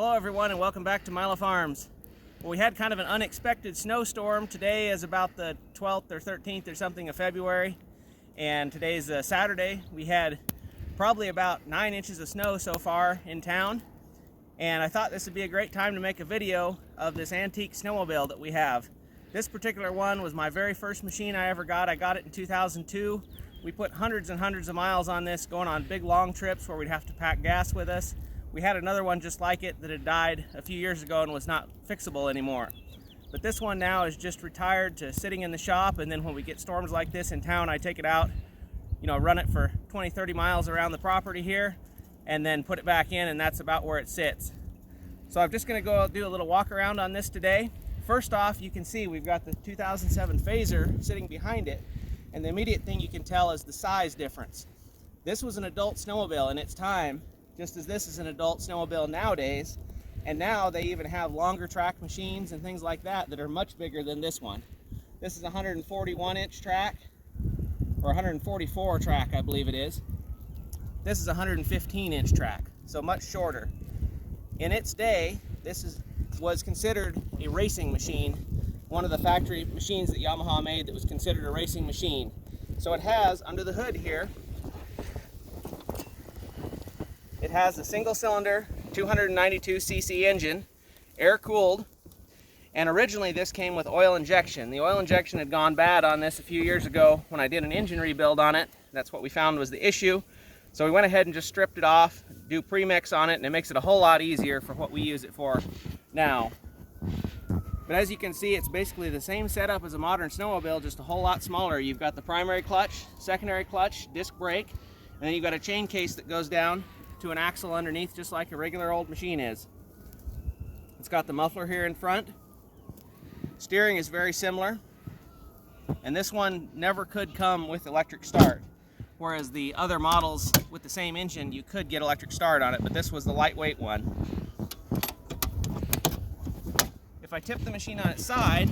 Hello everyone and welcome back to Mila Farms. Well, we had kind of an unexpected snowstorm. Today is about the 12th or 13th or something of February, and today's Saturday. We had probably about 9 inches of snow so far in town, and I thought this would be a great time to make a video of this antique snowmobile that we have. This particular one was my very first machine I ever got. I got it in 2002. We put hundreds and hundreds of miles on this, going on big long trips where we'd have to pack gas with us. We had another one just like it that had died a few years ago and was not fixable anymore. But this one now is just retired to sitting in the shop, and then when we get storms like this in town, I take it out, run it for 20-30 miles around the property here, and then put it back in, and that's about where it sits. So I'm just going to go do a little walk around on this today. First off, you can see we've got the 2007 Phaser sitting behind it, and the immediate thing you can tell is the size difference. This was an adult snowmobile in its time, just as this is an adult snowmobile nowadays, and now they even have longer track machines and things like that that are much bigger than this one. This is a 141-inch track, or 144 track, I believe it is. This is a 115-inch track, so much shorter. In its day, this was considered a racing machine, one of the factory machines that Yamaha made that was considered a racing machine. So it has, under the hood here, it has a single-cylinder 292cc engine, air-cooled, and originally this came with oil injection. The oil injection had gone bad on this a few years ago when I did an engine rebuild on it. That's what we found was the issue. So we went ahead and just stripped it off, do premix on it, and it makes it a whole lot easier for what we use it for now. But as you can see, it's basically the same setup as a modern snowmobile, just a whole lot smaller. You've got the primary clutch, secondary clutch, disc brake, and then you've got a chain case that goes down to an axle underneath, just like a regular old machine is. It's got the muffler here in front. Steering is very similar, and this one never could come with electric start, whereas the other models with the same engine, you could get electric start on it, but this was the lightweight one. If I tip the machine on its side,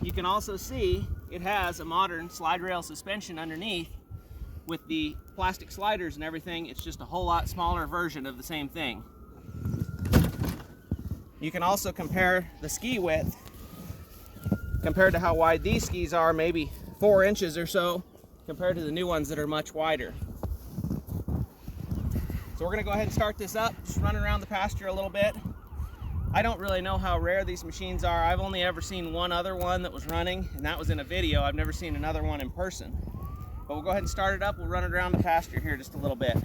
you can also see it has a modern slide rail suspension underneath with the plastic sliders and everything. It's just a whole lot smaller version of the same thing. You can also compare the ski width compared to how wide these skis are, maybe 4 inches or so, compared to the new ones that are much wider. So we're going to go ahead and start this up, just running around the pasture a little bit. I don't really know how rare these machines are. I've only ever seen one other one that was running, and that was in a video. I've never seen another one in person. But we'll go ahead and start it up. We'll run it around the pasture here just a little bit.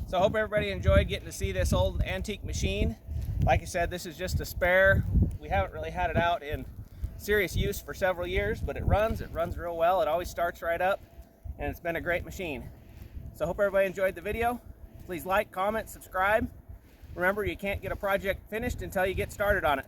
So I hope everybody enjoyed getting to see this old antique machine. Like I said, this is just a spare. We haven't really had it out in serious use for several years, but it runs real well. It always starts right up, and it's been a great machine. So I hope everybody enjoyed the video. Please like, comment, subscribe. Remember, you can't get a project finished until you get started on it.